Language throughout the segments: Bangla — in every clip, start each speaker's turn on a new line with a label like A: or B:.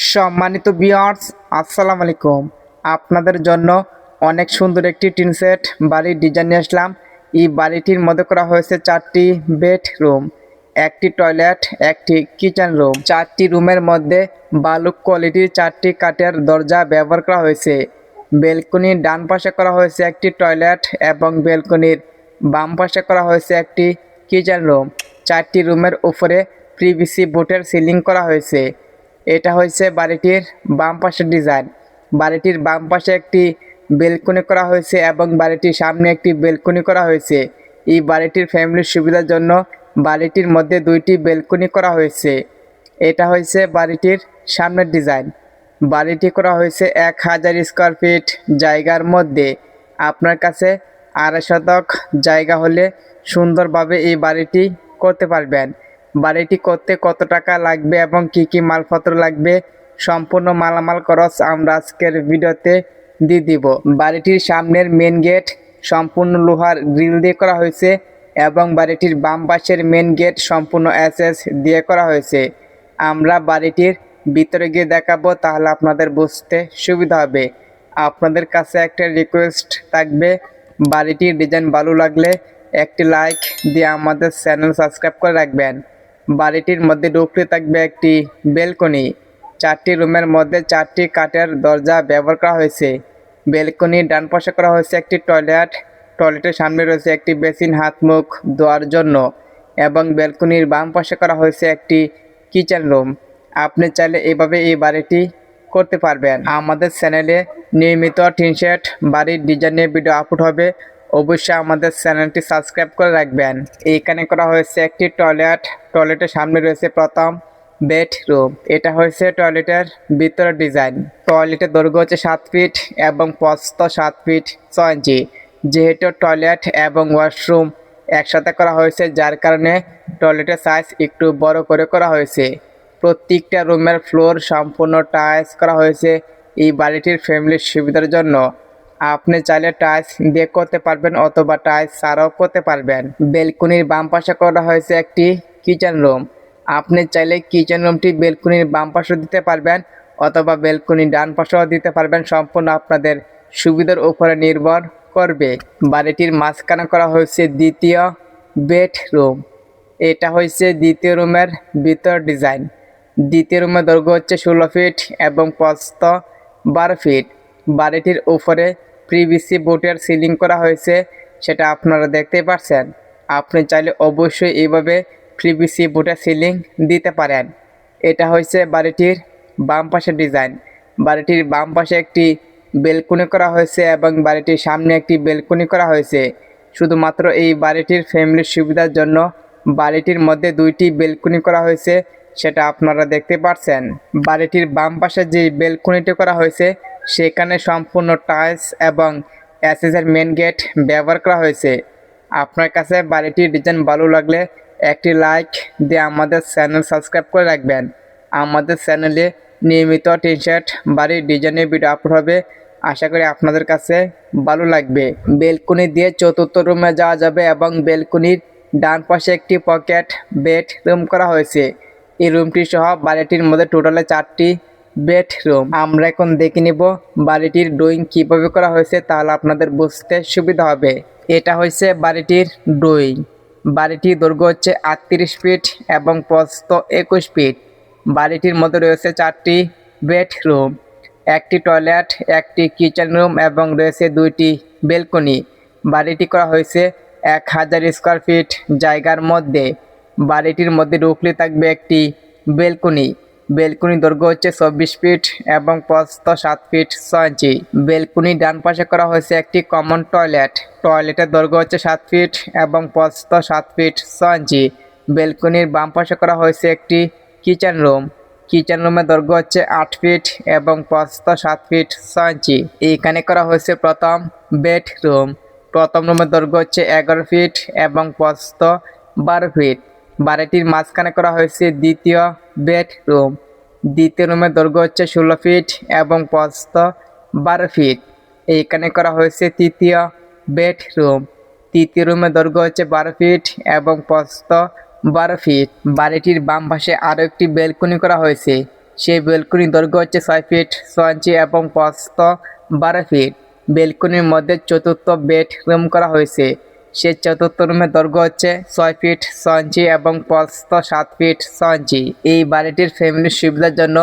A: সম্মানিত ভিউয়ার্স, আসসালামু আলাইকুম। আপনাদের জন্য অনেক সুন্দর একটি টিন সেট বাড়ির ডিজাইন নিয়ে আসলাম। এই বাড়িটির মধ্যে করা হয়েছে 4টি বেডরুম, একটি টয়লেট, একটি কিচেন রুম। 4টি রুমের মধ্যে বালুক কোয়ালিটির 4টি কাঠের দরজা ব্যবহার করা হয়েছে। বেলকনির ডান পাশে করা হয়েছে একটি টয়লেট এবং বেলকনির বাম পাশে করা হয়েছে একটি কিচেন রুম। 4টি রুমের উপরে পিভিসি বোর্ডের সিলিং করা হয়েছে। এটা হয়েছে বাড়িটির বাম পাশের ডিজাইন। বাড়িটির বাম পাশে একটি বেলকনি করা হয়েছে এবং বাড়িটির সামনে একটি বেলকনি করা হয়েছে। এই বাড়িটির ফ্যামিলির সুবিধার জন্য বাড়িটির মধ্যে 2টি বেলকনি করা হয়েছে। এটা হয়েছে বাড়িটির সামনের ডিজাইন। বাড়িটি করা হয়েছে 1000 স্কোয়ার ফিট জায়গার মধ্যে। আপনার কাছে 2.5 শতক জায়গা হলে সুন্দরভাবে এই বাড়িটি করতে পারবেন। বাড়িটি করতে কত টাকা লাগবে এবং কি কি মালপত্র লাগবে, সম্পূর্ণ মালামাল খরচ আমরা আজকের ভিডিওতে দিয়ে দিব। বাড়িটির সামনের মেন গেট সম্পূর্ণ লোহার গ্রিল দিয়ে করা হয়েছে এবং বাড়িটির বাম পাশের মেন গেট সম্পূর্ণ এসএস দিয়ে করা হয়েছে। আমরা বাড়িটির ভিতরে গিয়ে দেখাবো, তাহলে আপনাদের বুঝতে সুবিধা হবে। আপনাদের কাছে একটা রিকোয়েস্ট থাকবে, বাড়িটির ডিজাইন ভালো লাগলে একটি লাইক দিয়ে আমাদের চ্যানেল সাবস্ক্রাইব করে রাখবেন। বাড়িটির মধ্যে ঢুকতে থাকবে একটি বেলকনি। 4টি রুমের মধ্যে 4টি কাঠের দরজা ব্যবহার করা হয়েছে। বেলকনির ডান পাশে করা হয়েছে একটি টয়লেট। টয়লেটের সামনে রয়েছে একটি বেসিন হাত মুখ ধোয়ার জন্য এবং বেলকনির বাম পাশে করা হয়েছে একটি কিচেন রুম। আপনি চাইলে এইভাবে এই বাড়িটি করতে পারবেন। আমাদের চ্যানেলে নিয়মিত টিন শেড বাড়ির ডিজাইনের ভিডিও আপলোড হবে, অবশ্যই আমাদের চ্যানেলটি সাবস্ক্রাইব করে রাখবেন। এইখানে করা হয়েছে একটি টয়লেট। টয়লেটের সামনে রয়েছে প্রথম বেডরুম। এটা হয়েছে টয়লেটের ভিতরের ডিজাইন। টয়লেটের দৈর্ঘ্য হচ্ছে 7 ফিট এবং প্রস্থ 7 ফিট 6 ইঞ্চি। যেহেতু টয়লেট এবং ওয়াশরুম একসাথে করা হয়েছে, যার কারণে টয়লেটের সাইজ একটু বড় করে করা হয়েছে। প্রত্যেকটা রুমের ফ্লোর সম্পূর্ণ টাইলস করা হয়েছে এই বাড়িটির ফ্যামিলির সুবিধার জন্য। আপনি চাইলে টাইলস দিয়ে করতে পারবেন অথবা টাইলস ছাড়াও করতে পারবেন। বেলকনির বাম পাশে করা হয়েছে একটি কিচেন রুম। আপনি চাইলে কিচেন রুমটি বেলকনির বাম পাশেও দিতে পারবেন অথবা বেলকনির ডান পাশেও দিতে পারবেন, সম্পূর্ণ আপনাদের সুবিধার উপরে নির্ভর করবে। বাড়িটির মাঝখানে করা হয়েছে দ্বিতীয় বেডরুম। এটা হয়েছে দ্বিতীয় রুমের ভিতর ডিজাইন। দ্বিতীয় রুমের দৈর্ঘ্য হচ্ছে 16 ফিট এবং প্রস্থ 12 ফিট। বাড়িটির উপরে পিভিসি বোর্ডের সিলিং করা হয়েছে, সেটা আপনারা দেখতেই পাচ্ছেন। আপনি চাইলে অবশ্যই এইভাবে পিভিসি বোর্ডের সিলিং দিতে পারেন। এটা হয়েছে বাড়িটির বাম পাশের ডিজাইন। বাড়িটির বাম পাশে একটি বেলকনি করা হয়েছে এবং বাড়িটির সামনে একটি বেলকনি করা হয়েছে। শুধুমাত্র এই বাড়িটির ফ্যামিলির সুবিধার জন্য বাড়িটির মধ্যে 2টি বেলকনি করা হয়েছে, সেটা আপনারা দেখতে পাচ্ছেন। বাড়িটির বাম পাশে যে বেলকনিটি করা হয়েছে সেখানে সম্পূর্ণ টাইলস এবং এসএসের মেন গেট ব্যবহার করা হয়েছে। আপনার কাছে বাড়িটির ডিজাইন ভালো লাগলে একটি লাইক দিয়ে আমাদের চ্যানেল সাবস্ক্রাইব করে রাখবেন। আমাদের চ্যানেলে নিয়মিত টিন শেড বাড়ির ডিজাইনের ভিডিও আপলোড হবে, আশা করি আপনাদের কাছে ভালো লাগবে। বেলকনি দিয়ে চতুর্থ রুমে যাওয়া যাবে এবং বেলকনির ডান পাশে একটি পকেট বেডরুম করা হয়েছে। এই রুমটি সহ বাড়িটির মধ্যে টোটালে 4টি বেডরুম। আমরা এখন দেখে নিব বাড়িটির ড্রয়িং কিভাবে করা হয়েছে, তাহলে আপনাদের বুঝতে সুবিধা হবে। এটা হয়েছে বাড়িটির ড্রয়িং। বাড়িটির দৈর্ঘ্য হচ্ছে 38 ফিট এবং প্রস্থ 21 ফিট। বাড়িটির মধ্যে রয়েছে 4টি বেডরুম, একটি টয়লেট, একটি কিচেন রুম এবং রয়েছে 2টি বেলকনি। বাড়িটি করা হয়েছে 1000 স্কোয়ার ফিট জায়গার মধ্যে। বাড়িটির মধ্যে ঢুকলে থাকবে একটি বেলকনি। বেলকনির দৈর্ঘ্য হচ্ছে 24 ফিট এবং প্রস্থ 7 ফিট 6 ইঞ্চি। বেলকনির ডান পাশে করা হয়েছে একটি কমন টয়লেট। টয়লেটের দৈর্ঘ্য হচ্ছে 7 ফিট এবং প্রস্থ 7 ফিট 6 ইঞ্চি। বেলকনির বাম পাশে করা হয়েছে একটি কিচেন রুম। কিচেন রুমের দৈর্ঘ্য হচ্ছে 8 ফিট এবং প্রস্থ 7 ফিট 6 ইঞ্চি। এইখানে করা হয়েছে প্রথম বেডরুম। প্রথম রুমের দৈর্ঘ্য হচ্ছে 11 ফিট এবং প্রস্থ 12 ফিট। বাড়িটির মাঝখানে করা হয়েছে দ্বিতীয় বেডরুম। দ্বিতীয় রুমের দৈর্ঘ্য হচ্ছে 16 ফিট এবং প্রস্থ 12 ফিট। এইখানে করা হয়েছে তৃতীয় বেডরুম। তৃতীয় রুমের দৈর্ঘ্য হচ্ছে 12 ফিট এবং প্রস্থ 12 ফিট। বাড়িটির বাম পাশে আরও একটি বেলকনি করা হয়েছে, সেই বেলকনির দৈর্ঘ্য হচ্ছে 6 ফিট 6 ইঞ্চি এবং প্রস্থ 12 ফিট। বেলকনির মধ্যে চতুর্থ বেডরুম করা হয়েছে। সেই চতুর্থ রুমের দৈর্ঘ্য হচ্ছে 6 ফিট 6 ইঞ্চি এবং প্রস্থ 7 ফিট 6 ইঞ্চি। এই বাড়িটির ফ্যামিলির সুবিধার জন্য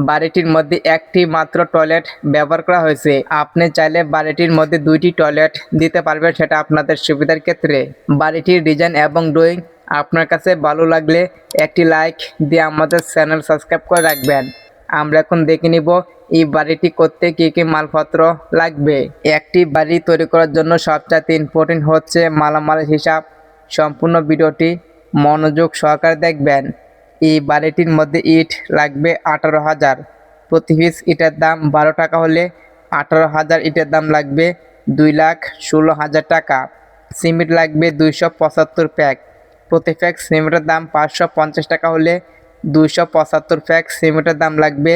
A: বাড়িটির মধ্যে একটি মাত্র টয়লেট ব্যবহার করা হয়েছে। আপনি চাইলে বাড়িটির মধ্যে 2টি টয়লেট দিতে পারবেন, সেটা আপনাদের সুবিধার ক্ষেত্রে। বাড়িটির ডিজাইন এবং ড্রয়িং আপনার কাছে ভালো লাগলে একটি লাইক দিয়ে আমাদের চ্যানেল সাবস্ক্রাইব করে রাখবেন। আমরা এখন দেখে নিব এই বাড়িটি করতে কী কী মালপত্র লাগবে। একটি বাড়ি তৈরি করার জন্য সবচেয়ে ইম্পর্টেন্ট হচ্ছে মালামালের হিসাব। সম্পূর্ণ ভিডিওটি মনোযোগ সহকারে দেখবেন। এই বাড়িটির মধ্যে ইট লাগবে 18,000। প্রতি পিস ইটের দাম 12 টাকা হলে 18,000 ইটের দাম লাগবে 2,16,000 টাকা। সিমেন্ট লাগবে 275 প্যাক। প্রতি প্যাক সিমেন্টের দাম 550 টাকা হলে 275 প্যাক সিমেন্টের দাম লাগবে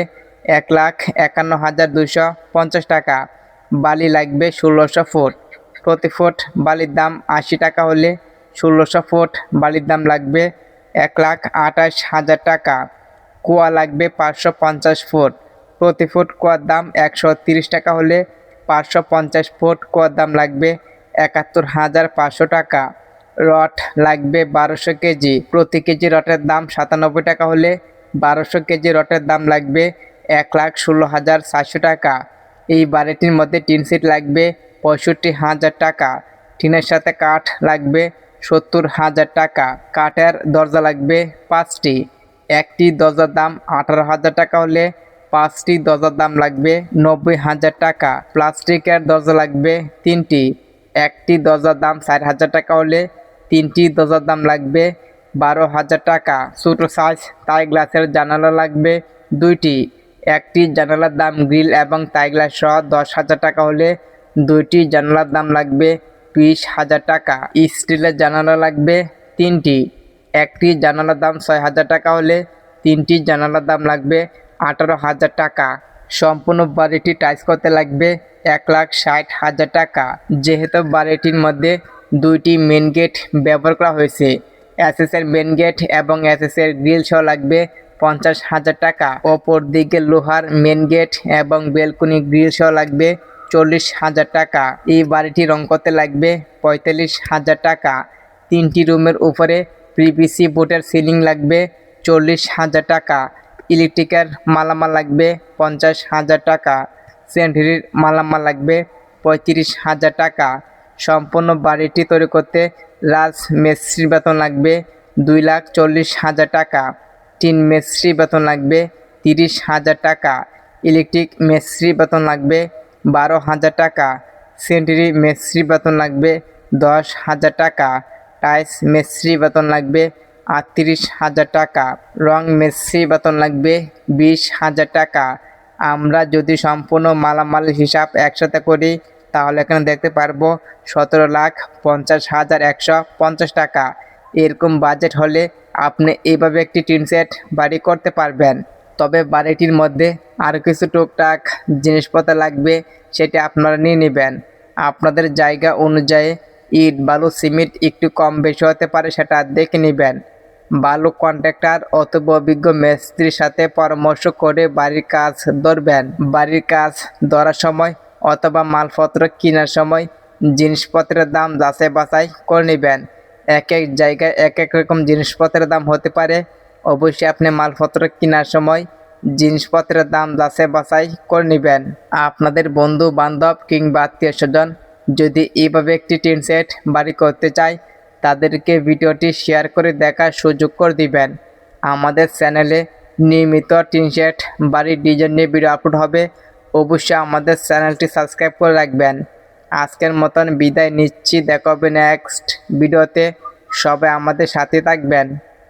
A: 1,51,250 টাকা। বালি লাগবে 1600 ফুট। প্রতি ফুট বালির দাম 80 টাকা হলে 1600 ফুট বালির দাম লাগবে 1,28,000 টাকা। কুয়া লাগবে 550 ফুট। প্রতি ফুট কুয়ার দাম 130 টাকা হলে 550 ফুট কুয়ার দাম লাগবে 71,500 টাকা। রড লাগবে 1200 কেজি। প্রতি কেজি রটের দাম 97 টাকা হলে 1200 কেজি রটের দাম লাগবে 1,16,400 টাকা। এই বাড়িটির মধ্যে টিন সিট লাগবে 65,000 টাকা। টিনের সাথে কাঠ লাগবে 70,000 টাকা। কাঠের দরজা লাগবে 5টি। একটি দরজার দাম 18,000 টাকা হলে 5টি দরজার দাম লাগবে 90,000 টাকা। প্লাস্টিকের দরজা লাগবে 3টি। একটি দরজার দাম 4,000 টাকা হলে 3টি দরজার দাম লাগবে 12,000 টাকা। ছোটো সাইজ তাই গ্লাসের জানালা লাগবে 2টি। একটি জানালার দাম গ্রিল এবং তাই গ্লাস সহ 10,000 টাকা হলে 2টি জানালার দাম লাগবে 20,000 টাকা। স্টিলের জানালা লাগবে 3টি। একটি জানালার দাম 6,000 টাকা হলে 3টি জানালার দাম লাগবে 18,000 টাকা। সম্পূর্ণ বাড়িটি টাইলস করতে লাগবে 1,60,000 টাকা। যেহেতু বাড়িটির মধ্যে 2টি মেন গেট ব্যবহার করা হয়েছে, এসএসের মেন গেট এবং এসএসের গ্রিল সহ লাগবে 50,000 টাকা। অপর দিকে লোহার মেন গেট এবং বেলকনি গ্রিল সহ লাগবে 40,000 টাকা। এই বাড়িটি রং করতে লাগবে 45,000 টাকা। 3টি রুমের উপরে পিভিসি বোর্ডের সিলিং লাগবে 40,000 টাকা। ইলেকট্রিকের মালামাল লাগবে 50,000 টাকা। সেন্ট্রির মালামাল লাগবে 35,000 টাকা। সম্পূর্ণ বাড়িটি তৈরি করতে রাজ মিস্ত্রির বেতন লাগবে 2,40,000 টাকা। টিন মিস্ত্রি বেতন লাগবে 30,000 টাকা। ইলেকট্রিক মিস্ত্রি বেতন লাগবে 12,000 টাকা। সেন্ট্রি মিস্ত্রি বেতন লাগবে 10,000 টাকা। টাইলস মিস্ত্রি বেতন লাগবে 38,000 টাকা। রং মিস্ত্রি বেতন লাগবে 20,000 টাকা। আমরা যদি সম্পূর্ণ মালামাল হিসাব একসাথে করি তাহলে এখানে দেখতে পারবো 17,50,150 টাকা। এরকম বাজেট হলে আপনি এইভাবে একটি টিন সেট বাড়ি করতে পারবেন। তবে বাড়িটির মধ্যে আরও কিছু টুকটাক জিনিসপত্র লাগবে, সেটা আপনারা নিয়ে নেবেন। আপনাদের জায়গা অনুযায়ী ইট বালু সিমেন্ট একটু কম বেশি হতে পারে, সেটা দেখে নেবেন। বালু কন্ট্রাক্টর অথবা অভিজ্ঞ মিস্ত্রির সাথে পরামর্শ করে বাড়ির কাজ ধরবেন। বাড়ির কাজ ধরার সময় অথবা মালপত্র কেনার সময় জিনিসপত্রের দাম যাচাই বাছাই করে নেবেন। এক এক জায়গায় এক এক রকম জিনিসপত্রের দাম হতে পারে। অবশ্যই আপনি মালপত্র কেনার সময় জিনিসপত্রের দাম যাচাই বাছাই করে নেবেন। আপনাদের বন্ধু বান্ধব কিংবা আত্মীয় স্বজন যদি এইভাবে একটি টিন সেট বাড়ি করতে চায় তাদেরকে ভিডিওটি শেয়ার করে দেখার সুযোগ করে দিবেন। আমাদের চ্যানেলে নিয়মিত টিন সেট বাড়ির ডিজাইন নিয়ে ভিডিও আপলোড হবে, অবশ্যই আমাদের চ্যানেলটি সাবস্ক্রাইব করে রাখবেন। আজকের মতন বিদায় নিচ্ছি, দেখা হবে নেক্সট ভিডিওতে। সবাই আমাদের সাথে থাকবেন।